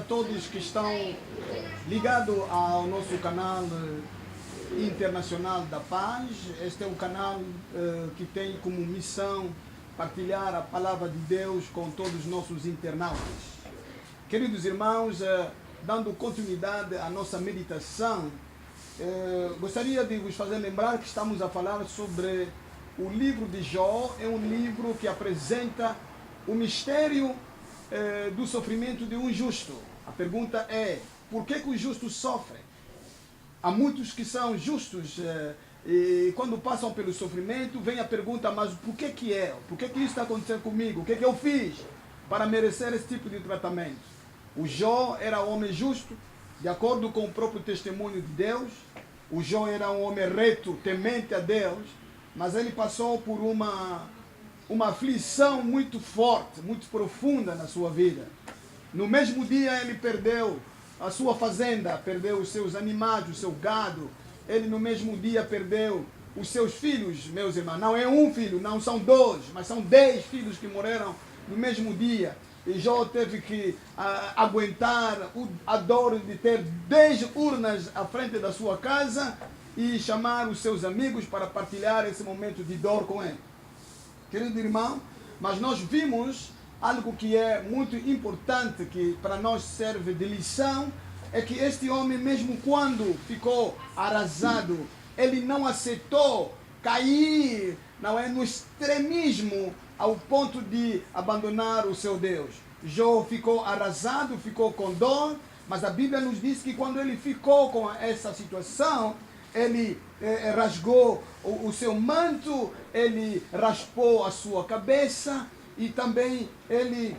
todos que estão ligados ao nosso canal internacional da paz. Este é um canal que tem como missão partilhar a palavra de Deus com todos os nossos internautas. Queridos irmãos, dando continuidade à nossa meditação, gostaria de vos fazer lembrar que estamos a falar sobre o livro de Jó. É um livro que apresenta o mistério do sofrimento de um justo. A pergunta é: por que os justos sofrem? Há muitos que são justos e quando passam pelo sofrimento, vem a pergunta: mas por que é? Por que isso está acontecendo comigo? O que eu fiz para merecer esse tipo de tratamento? O Jó era um homem justo, de acordo com o próprio testemunho de Deus. O Jó era um homem reto, temente a Deus, mas ele passou por uma aflição muito forte, muito profunda na sua vida. No mesmo dia ele perdeu a sua fazenda, perdeu os seus animais, o seu gado. Ele no mesmo dia perdeu os seus filhos, meus irmãos. Não é um filho, não são 2, mas são 10 filhos que morreram no mesmo dia. E Jó teve que aguentar a dor de ter 10 urnas à frente da sua casa e chamar os seus amigos para partilhar esse momento de dor com ele. Querido irmão, mas nós vimos algo que é muito importante, que para nós serve de lição, é que este homem, mesmo quando ficou arrasado, ele não aceitou cair, não é, no extremismo ao ponto de abandonar o seu Deus. Jó ficou arrasado, ficou com dor, mas a Bíblia nos diz que quando ele ficou com essa situação, ele rasgou o seu manto, ele raspou a sua cabeça e também ele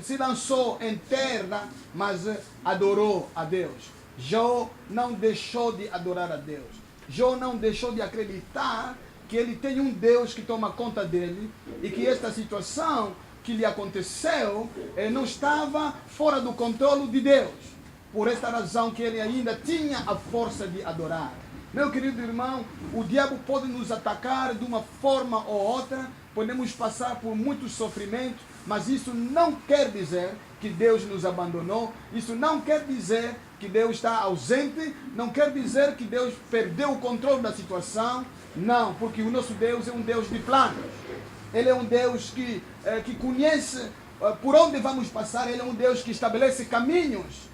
se lançou em terra, mas adorou a Deus. Jó não deixou de adorar a Deus. Jó não deixou de acreditar que ele tem um Deus que toma conta dele e que esta situação que lhe aconteceu não estava fora do controle de Deus. Por esta razão que ele ainda tinha a força de adorar. Meu querido irmão, o diabo pode nos atacar de uma forma ou outra, podemos passar por muito sofrimento, mas isso não quer dizer que Deus nos abandonou, isso não quer dizer que Deus está ausente, não quer dizer que Deus perdeu o controle da situação, não, porque o nosso Deus é um Deus de planos. Ele é um Deus que conhece por onde vamos passar, ele é um Deus que estabelece caminhos.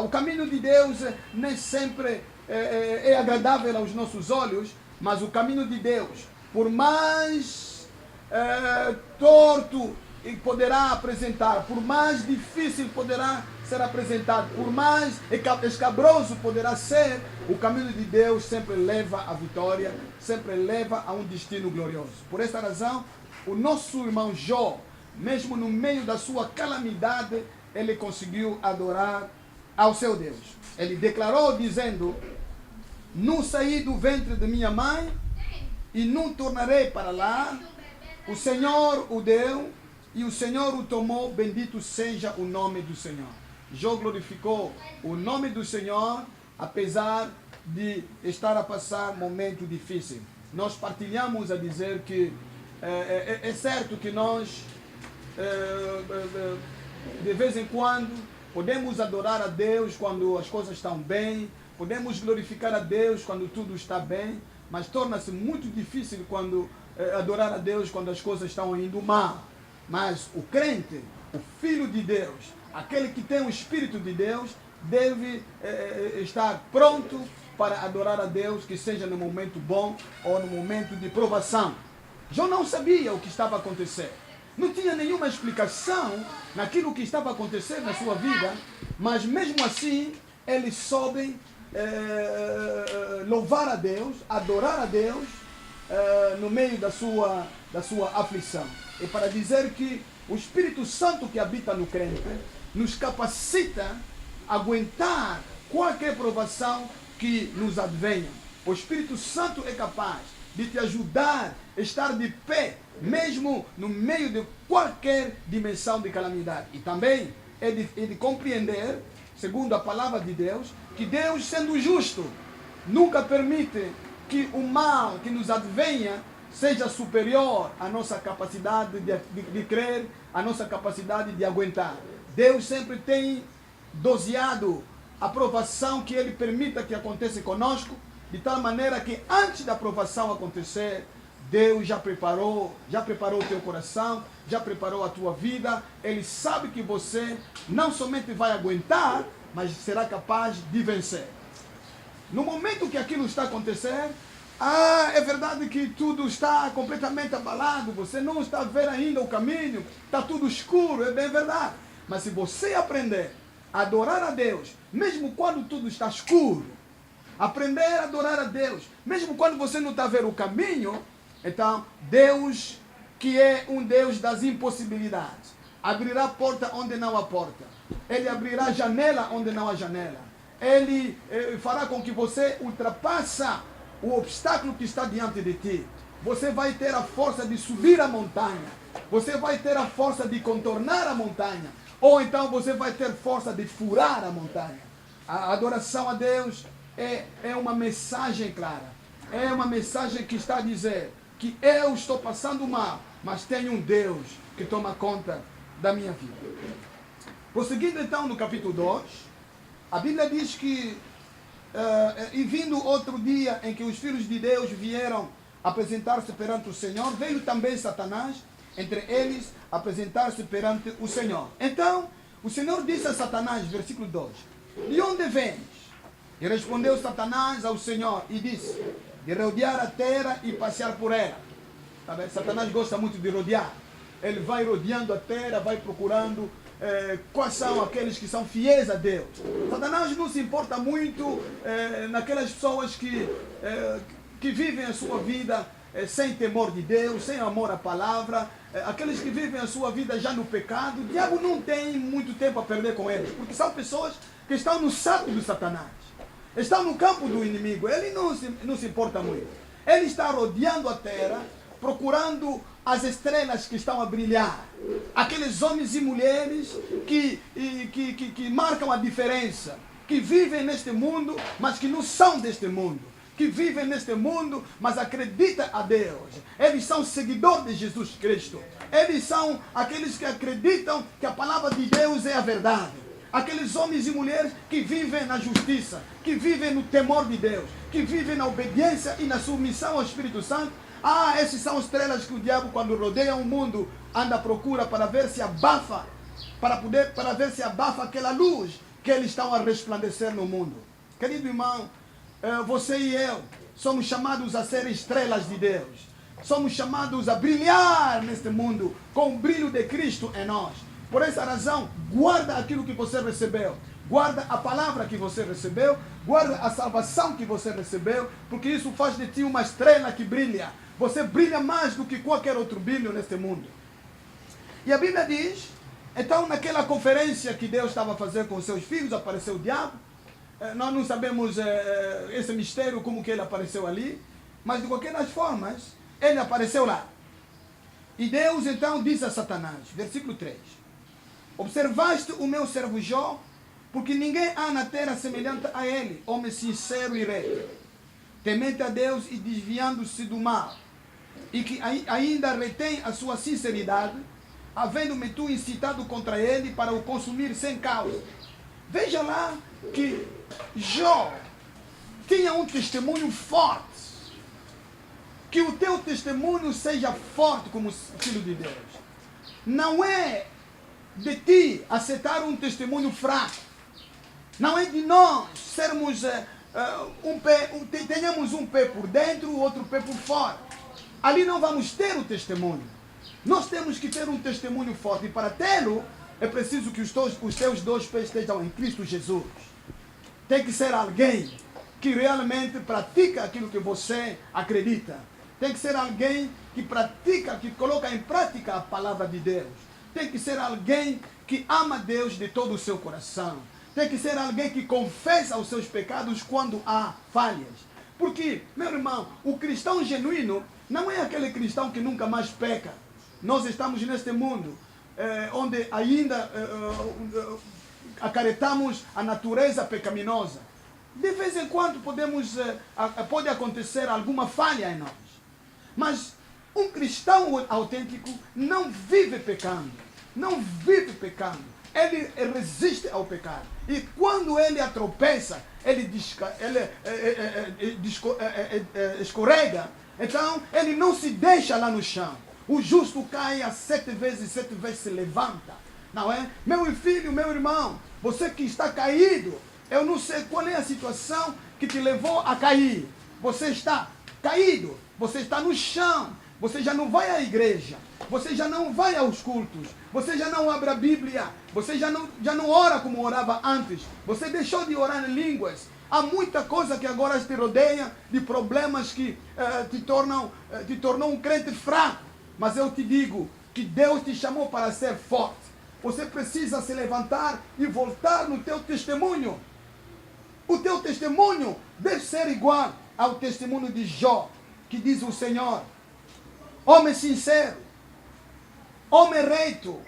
O caminho de Deus nem sempre é agradável aos nossos olhos, mas o caminho de Deus, por mais torto poderá apresentar, por mais difícil poderá ser apresentado, por mais escabroso poderá ser, o caminho de Deus sempre leva à vitória, sempre leva a um destino glorioso. Por esta razão, o nosso irmão Jó, mesmo no meio da sua calamidade, ele conseguiu adorar ao seu Deus. Ele declarou dizendo: não saí do ventre de minha mãe e não tornarei para lá. O Senhor o deu e o Senhor o tomou, bendito seja o nome do Senhor. Jó glorificou o nome do Senhor, apesar de estar a passar um momento difícil. Nós partilhamos a dizer que é certo que nós de vez em quando podemos adorar a Deus quando as coisas estão bem, podemos glorificar a Deus quando tudo está bem, mas torna-se muito difícil quando adorar a Deus quando as coisas estão indo mal. Mas o crente, o filho de Deus, aquele que tem o Espírito de Deus, deve estar pronto para adorar a Deus, que seja no momento bom ou no momento de provação. Jó não sabia o que estava acontecendo. Não tinha nenhuma explicação naquilo que estava acontecendo na sua vida, mas mesmo assim ele soube louvar a Deus, adorar a Deus no meio da sua aflição. E para dizer que o Espírito Santo que habita no crente nos capacita a aguentar qualquer provação que nos advenha. O Espírito Santo é capaz de te ajudar a estar de pé, mesmo no meio de qualquer dimensão de calamidade. E também é de compreender, segundo a palavra de Deus, que Deus, sendo justo, nunca permite que o mal que nos advenha seja superior à nossa capacidade de crer, à nossa capacidade de aguentar. Deus sempre tem doseado a provação que Ele permita que aconteça conosco, de tal maneira que antes da provação acontecer, Deus já preparou o teu coração, já preparou a tua vida. Ele sabe que você não somente vai aguentar, mas será capaz de vencer. No momento que aquilo está acontecendo, é verdade que tudo está completamente abalado, você não está vendo ainda o caminho, está tudo escuro, é bem verdade. Mas se você aprender a adorar a Deus, mesmo quando tudo está escuro, aprender a adorar a Deus, mesmo quando você não está vendo o caminho, então Deus, que é um Deus das impossibilidades, abrirá porta onde não há porta. Ele abrirá janela onde não há janela. Ele fará com que você ultrapasse o obstáculo que está diante de ti. Você vai ter a força de subir a montanha. Você vai ter a força de contornar a montanha. Ou então você vai ter força de furar a montanha. A adoração a Deus é uma mensagem clara. É uma mensagem que está a dizer que eu estou passando mal, mas tenho um Deus que toma conta da minha vida. Prosseguindo então no capítulo 2, a Bíblia diz que e vindo outro dia em que os filhos de Deus vieram apresentar-se perante o Senhor, veio também Satanás, entre eles, apresentar-se perante o Senhor. Então, o Senhor disse a Satanás, versículo 2, de onde vens? E respondeu Satanás ao Senhor e disse, de rodear a terra e passear por ela. Tá bem? Satanás gosta muito de rodear. Ele vai rodeando a terra, vai procurando quais são aqueles que são fiéis a Deus. Satanás não se importa muito naquelas pessoas que vivem a sua vida sem temor de Deus, sem amor à palavra, aqueles que vivem a sua vida já no pecado. O diabo não tem muito tempo a perder com eles, porque são pessoas que estão no saco do Satanás, estão no campo do inimigo. Ele não se importa muito. Ele está rodeando a terra, procurando as estrelas que estão a brilhar, aqueles homens e mulheres que marcam a diferença, que vivem neste mundo, mas que não são deste mundo, que vivem neste mundo, mas acreditam a Deus. Eles são seguidores de Jesus Cristo. Eles são aqueles que acreditam que a palavra de Deus é a verdade. Aqueles homens e mulheres que vivem na justiça, que vivem no temor de Deus, que vivem na obediência e na submissão ao Espírito Santo. Essas são estrelas que o diabo, quando rodeia o mundo, anda à procura para ver se abafa, para ver se abafa aquela luz que eles estão a resplandecer no mundo. Querido irmão, você e eu somos chamados a ser estrelas de Deus. Somos chamados a brilhar neste mundo com o brilho de Cristo em nós. Por essa razão, guarda aquilo que você recebeu. Guarda a palavra que você recebeu. Guarda a salvação que você recebeu. Porque isso faz de ti uma estrela que brilha. Você brilha mais do que qualquer outro brilho neste mundo. E a Bíblia diz, então naquela conferência que Deus estava a fazer com os seus filhos, apareceu o diabo. Nós não sabemos esse mistério, como que ele apareceu ali. Mas de qualquer das formas, ele apareceu lá. E Deus então disse a Satanás, versículo 3. Observaste o meu servo Jó, porque ninguém há na terra semelhante a ele, homem sincero e reto, temente a Deus e desviando-se do mal, e que ainda retém a sua sinceridade, havendo-me tu incitado contra ele para o consumir sem causa. Veja lá que Jó tinha um testemunho forte. Que o teu testemunho seja forte como filho de Deus. Não é de ti aceitar um testemunho fraco. Não é de nós sermos tenhamos um pé por dentro, o outro pé por fora. Ali não vamos ter o testemunho. Nós temos que ter um testemunho forte. E para tê-lo, é preciso que os teus dois pés estejam em Cristo Jesus. Tem que ser alguém que realmente pratica aquilo que você acredita. Tem que ser alguém que pratica, que coloca em prática a palavra de Deus. Tem que ser alguém que ama Deus de todo o seu coração. Tem que ser alguém que confessa os seus pecados quando há falhas. Porque, meu irmão, o cristão genuíno não é aquele cristão que nunca mais peca. Nós estamos neste mundo onde ainda acarretamos a natureza pecaminosa. De vez em quando pode acontecer alguma falha em nós. Mas um cristão autêntico não vive pecando. Não vive pecando. ele resiste ao pecado. E quando ele atropeça, ele escorrega. Então, ele não se deixa lá no chão. O justo cai a 7 vezes, 7 vezes se levanta. Não é? Meu filho, meu irmão, você que está caído, eu não sei qual é a situação que te levou a cair. Você está caído, você está no chão, você já não vai à igreja, você já não vai aos cultos, você já não abre a Bíblia, você já não ora como orava antes, você deixou de orar em línguas. Há muita coisa que agora te rodeia, de problemas que te tornam um crente fraco. Mas eu te digo que Deus te chamou para ser forte. Você precisa se levantar e voltar no teu testemunho. O teu testemunho deve ser igual ao testemunho de Jó, que diz o Senhor: homem sincero, homem reto,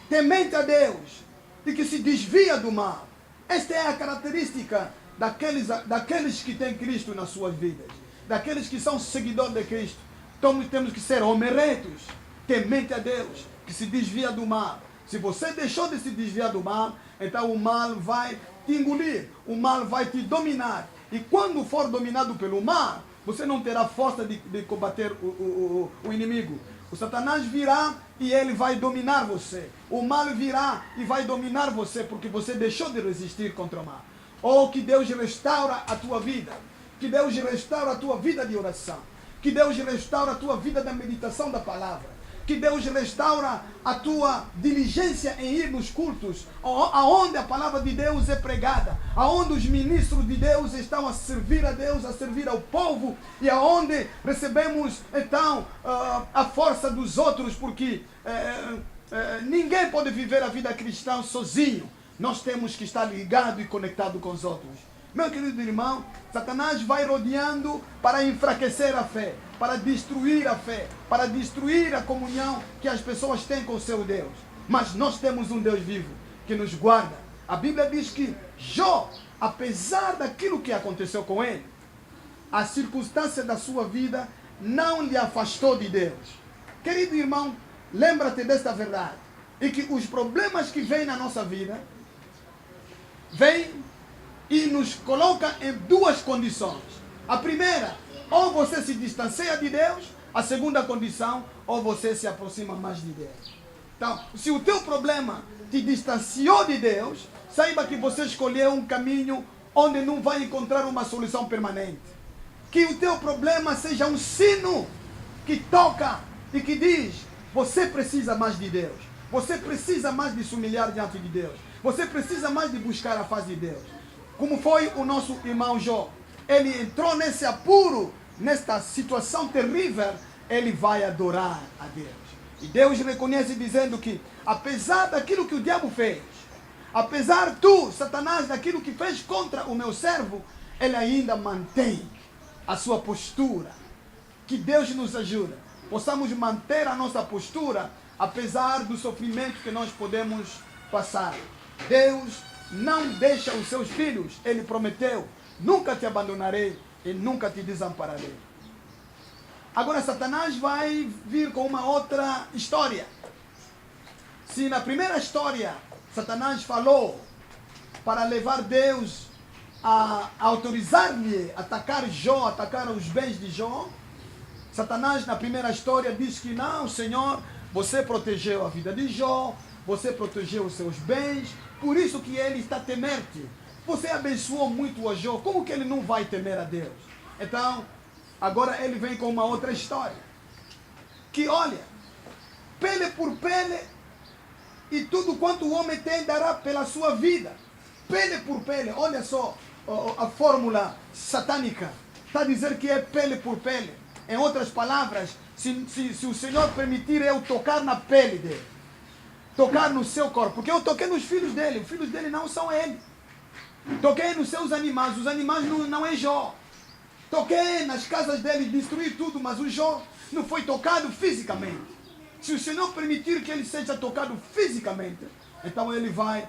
temente a Deus e que se desvia do mal. Esta é a característica daqueles que têm Cristo nas suas vidas, daqueles que são seguidores de Cristo. Então temos que ser homens retos, temente a Deus, que se desvia do mal. Se você deixou de se desviar do mal, então o mal vai te engolir, o mal vai te dominar. E quando for dominado pelo mal, você não terá força de combater o inimigo. O Satanás virá e ele vai dominar você. O mal virá e vai dominar você porque você deixou de resistir contra o mal. Oh, que Deus restaura a tua vida. Que Deus restaura a tua vida de oração. Que Deus restaura a tua vida da meditação da palavra. Que Deus restaura a tua diligência em ir nos cultos, aonde a palavra de Deus é pregada, aonde os ministros de Deus estão a servir a Deus, a servir ao povo, e aonde recebemos então a força dos outros, porque ninguém pode viver a vida cristã sozinho. Nós temos que estar ligado e conectado com os outros. Meu querido irmão, Satanás vai rodeando para enfraquecer a fé, para destruir a fé, para destruir a comunhão que as pessoas têm com o seu Deus. Mas nós temos um Deus vivo que nos guarda. A Bíblia diz que Jó, apesar daquilo que aconteceu com ele, a circunstância da sua vida não lhe afastou de Deus. Querido irmão, lembra-te desta verdade. E que os problemas que vêm na nossa vida, vêm e nos coloca em duas condições. A primeira, ou você se distancia de Deus. A segunda condição, ou você se aproxima mais de Deus. Então, se o teu problema te distanciou de Deus, saiba que você escolheu um caminho onde não vai encontrar uma solução permanente. Que o teu problema seja um sino que toca e que diz: você precisa mais de Deus. Você precisa mais de se humilhar diante de Deus. Você precisa mais de buscar a face de Deus. Como foi o nosso irmão Jó. Ele entrou nesse apuro, nesta situação terrível, ele vai adorar a Deus. E Deus reconhece dizendo que, apesar daquilo que o diabo fez, apesar Satanás, daquilo que fez contra o meu servo, ele ainda mantém a sua postura. Que Deus nos ajude. Possamos manter a nossa postura, apesar do sofrimento que nós podemos passar. Deus não deixa os seus filhos. Ele prometeu: nunca te abandonarei e nunca te desampararei. Agora Satanás vai vir com uma outra história. Se na primeira história Satanás falou para levar Deus a autorizar-lhe atacar Jó, atacar os bens de Jó, Satanás na primeira história diz que não, Senhor, você protegeu a vida de Jó, você protegeu os seus bens, por isso que ele está temer-te. Você abençoou muito a Jó, como que ele não vai temer a Deus? Então, agora ele vem com uma outra história. Que olha, pele por pele, e tudo quanto o homem tem dará pela sua vida. Pele por pele, olha só a fórmula satânica. Está a dizer que é pele por pele. Em outras palavras, se o Senhor permitir eu tocar na pele dele, tocar no seu corpo, porque eu toquei nos filhos dele, os filhos dele não são ele. Toquei nos seus animais, os animais não é Jó. Toquei nas casas dele, destruí tudo, mas o Jó não foi tocado fisicamente. Se o Senhor permitir que ele seja tocado fisicamente, então ele vai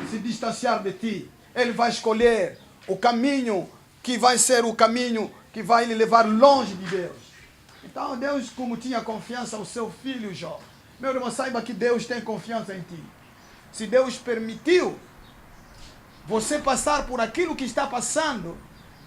se distanciar de ti. Ele vai escolher o caminho que vai ser o caminho que vai lhe levar longe de Deus. Então Deus, como tinha confiança ao seu filho Jó, Meu irmão, saiba que Deus tem confiança em ti. Se Deus permitiu você passar por aquilo que está passando,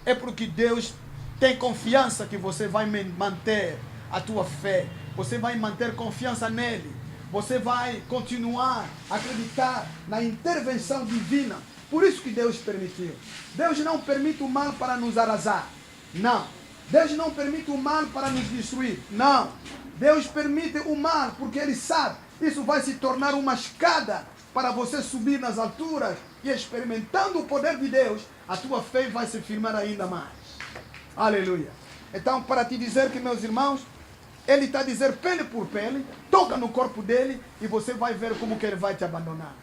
é porque Deus tem confiança que você vai manter a tua fé. Você vai manter confiança nele. Você vai continuar a acreditar na intervenção divina. Por isso que Deus permitiu. Deus não permite o mal para nos arrasar. Não. Deus não permite o mal para nos destruir. Não. Deus permite o mal porque Ele sabe. Isso vai se tornar uma escada para você subir nas alturas. E experimentando o poder de Deus, a tua fé vai se firmar ainda mais. Aleluia. Então, para te dizer que, meus irmãos, Ele está a dizer pele por pele, toca no corpo dele e você vai ver como que Ele vai te abandonar.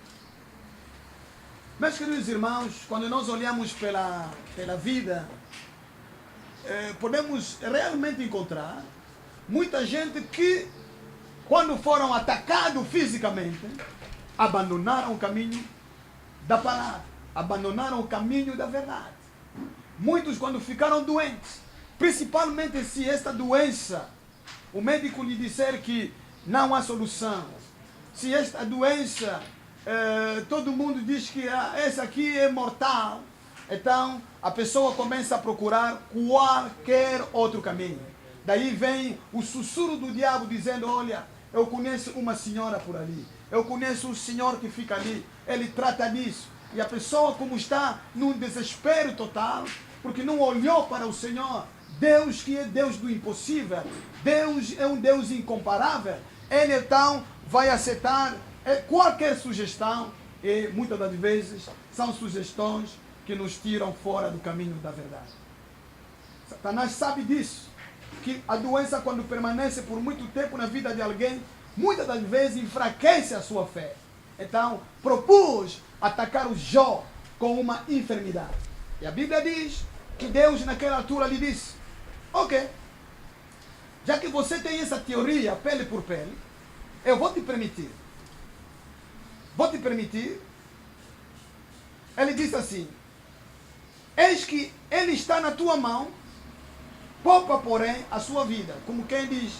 Meus queridos irmãos, quando nós olhamos pela vida, podemos realmente encontrar muita gente que, quando foram atacados fisicamente, abandonaram o caminho da palavra, abandonaram o caminho da verdade. Muitos, quando ficaram doentes, principalmente se esta doença, o médico lhe disser que não há solução, se esta doença, todo mundo diz que essa aqui é mortal, então a pessoa começa a procurar qualquer outro caminho. Daí vem o sussurro do diabo dizendo, olha, eu conheço uma senhora por ali, eu conheço um senhor que fica ali, ele trata disso. E a pessoa, como está num desespero total, porque não olhou para o Senhor, Deus que é Deus do impossível, Deus é um Deus incomparável, Ele então vai aceitar qualquer sugestão, e muitas das vezes são sugestões que nos tiram fora do caminho da verdade. Satanás sabe disso, que a doença, quando permanece por muito tempo na vida de alguém, muitas das vezes enfraquece a sua fé. Então, propôs atacar o Jó com uma enfermidade. E a Bíblia diz que Deus naquela altura lhe disse, ok, já que você tem essa teoria, pele por pele, eu vou te permitir. Vou te permitir. Ele disse assim, eis que ele está na tua mão, poupa, porém, a sua vida. Como quem diz,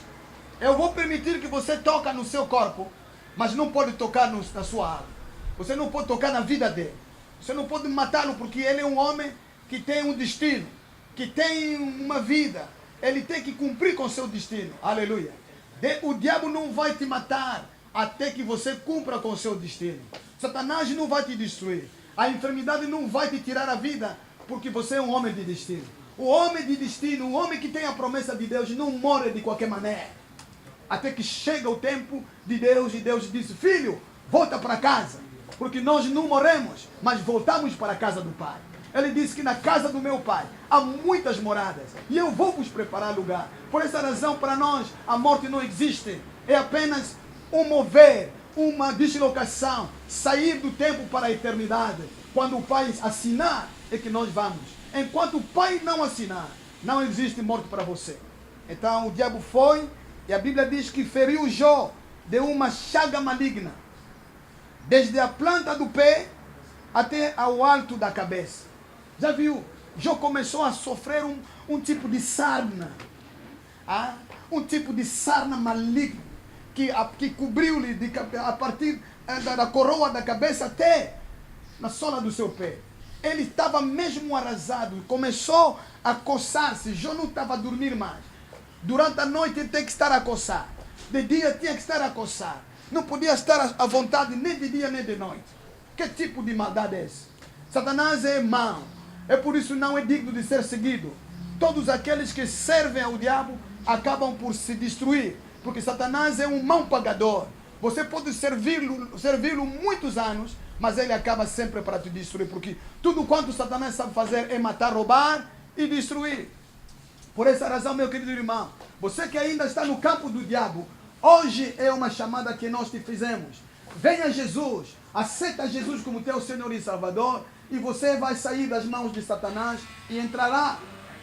eu vou permitir que você toque no seu corpo, mas não pode tocar na sua alma. Você não pode tocar na vida dele. Você não pode matá-lo porque ele é um homem que tem um destino, que tem uma vida. Ele tem que cumprir com seu destino. Aleluia. O diabo não vai te matar até que você cumpra com seu destino. Satanás não vai te destruir. A enfermidade não vai te tirar a vida porque você é um homem de destino. O homem de destino, o homem que tem a promessa de Deus, não morre de qualquer maneira. Até que chega o tempo de Deus e Deus diz, filho, volta para casa. Porque nós não morremos, mas voltamos para a casa do Pai. Ele disse que na casa do meu Pai há muitas moradas e eu vou vos preparar lugar. Por essa razão, para nós, a morte não existe. É apenas um mover, uma deslocação, sair do tempo para a eternidade. Quando o Pai assinar, é que nós vamos. Enquanto o Pai não assinar, não existe morte para você. Então o diabo foi, e a Bíblia diz que feriu Jó de uma chaga maligna, desde a planta do pé até ao alto da cabeça. Já viu? Jó começou a sofrer um tipo de sarna. Um tipo de sarna maligna que cobriu-lhe a partir da coroa da cabeça até na sola do seu pé. Ele estava mesmo arrasado, começou a coçar-se. Jó não estava a dormir mais. Durante a noite ele tem que estar a coçar. De dia tinha que estar a coçar. Não podia estar à vontade nem de dia nem de noite. Que tipo de maldade é essa? Satanás é mau. É por isso não é digno de ser seguido. Todos aqueles que servem ao diabo acabam por se destruir. Porque Satanás é um mau pagador. Você pode servi-lo muitos anos, mas ele acaba sempre para te destruir. Porque tudo quanto Satanás sabe fazer é matar, roubar e destruir. Por essa razão, meu querido irmão, você que ainda está no campo do diabo, hoje é uma chamada que nós te fizemos. Venha Jesus, aceita Jesus como teu Senhor e Salvador, e você vai sair das mãos de Satanás e entrará,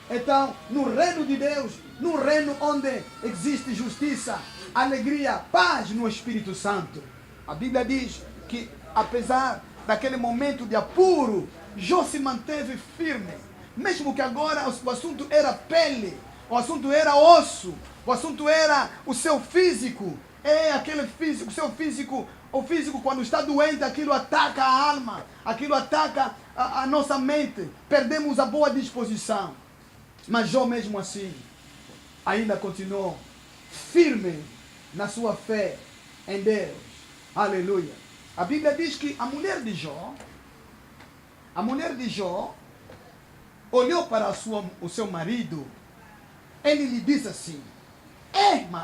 então, no reino de Deus, no reino onde existe justiça, alegria, paz no Espírito Santo. A Bíblia diz que, apesar daquele momento de apuro, Jó se manteve firme. Mesmo que agora o assunto era pele, o assunto era osso, O assunto era o seu físico. É aquele físico, seu físico. O físico, quando está doente, aquilo ataca a alma. Aquilo ataca a nossa mente. Perdemos a boa disposição. Mas Jó, mesmo assim, ainda continuou firme na sua fé em Deus. Aleluia. A Bíblia diz que a mulher de Jó olhou para o seu marido. Ele lhe disse assim: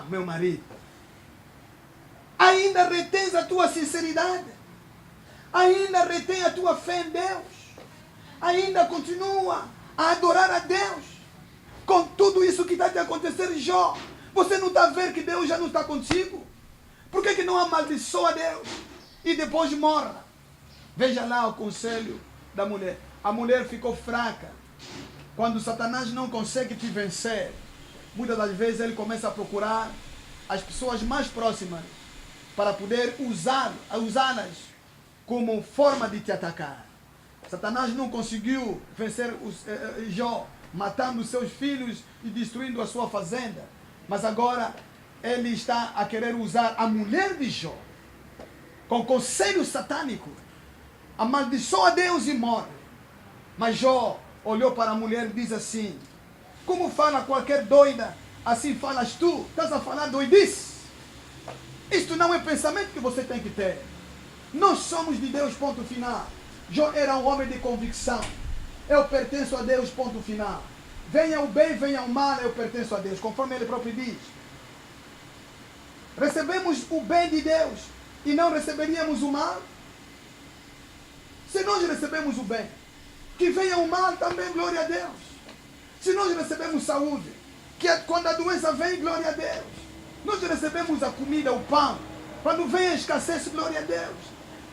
meu marido, ainda retens a tua sinceridade? Ainda retém a tua fé em Deus? Ainda continua a adorar a Deus? Com tudo isso que está te acontecendo, Jó, você não está vendo que Deus já não está contigo? Por que não amaldiçoa a Deus e depois morra? Veja lá o conselho da mulher. A mulher ficou fraca. Quando Satanás não consegue te vencer, muitas das vezes ele começa a procurar as pessoas mais próximas para poder usá-las como forma de te atacar. Satanás não conseguiu vencer Jó, matando seus filhos e destruindo a sua fazenda. Mas agora ele está a querer usar a mulher de Jó com conselho satânico. Amaldiçoa a Deus e morre. Mas Jó olhou para a mulher e diz assim: como fala qualquer doida, assim falas tu. Estás a falar doidice. Isto não é pensamento que você tem que ter. Nós somos de Deus, ponto final. Jó era um homem de convicção. Eu pertenço a Deus, ponto final. Venha o bem, venha o mal, eu pertenço a Deus, conforme ele próprio diz. Recebemos o bem de Deus e não receberíamos o mal? Se nós recebemos o bem, que venha o mal também, glória a Deus. Se nós recebemos saúde, que quando a doença vem, glória a Deus. Nós recebemos a comida, o pão. Quando vem a escassez, glória a Deus.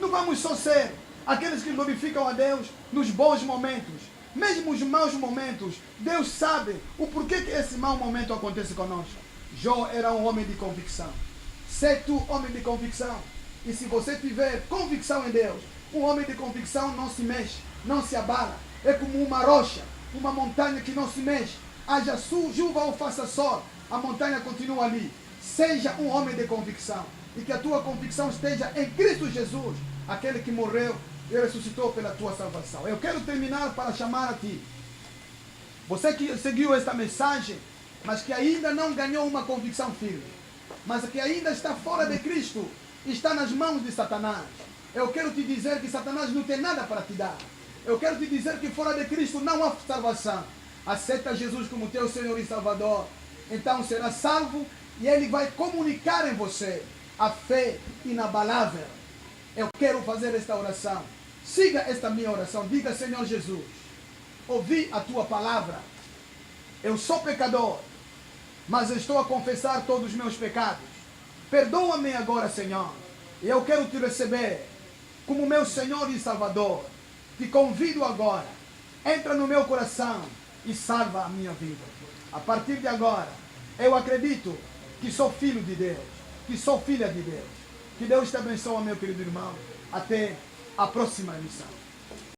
Não vamos só ser aqueles que glorificam a Deus nos bons momentos. Mesmo os maus momentos, Deus sabe o porquê que esse mau momento acontece conosco. Jó era um homem de convicção. Sê tu homem de convicção. E se você tiver convicção em Deus, um homem de convicção não se mexe, não se abala. É como uma rocha, uma montanha que não se mexe. Haja chuva ou faça sol, a montanha continua ali. Seja um homem de convicção. E que a tua convicção esteja em Cristo Jesus, aquele que morreu e ressuscitou pela tua salvação. Eu quero terminar para chamar a ti. Você que seguiu esta mensagem, mas que ainda não ganhou uma convicção firme, mas que ainda está fora de Cristo, está nas mãos de Satanás. Eu quero te dizer que Satanás não tem nada para te dar. Eu quero te dizer que fora de Cristo não há salvação. Aceita Jesus como teu Senhor e Salvador, então será salvo e Ele vai comunicar em você a fé inabalável. Eu quero fazer esta oração. Siga esta minha oração. Diga: Senhor Jesus, ouvi a tua palavra. Eu sou pecador, mas estou a confessar todos os meus pecados. Perdoa-me agora, Senhor. E eu quero te receber como meu Senhor e Salvador. Te convido agora. Entra no meu coração e salva a minha vida. A partir de agora, eu acredito que sou filho de Deus, que sou filha de Deus. Que Deus te abençoe, meu querido irmão. Até a próxima emissão.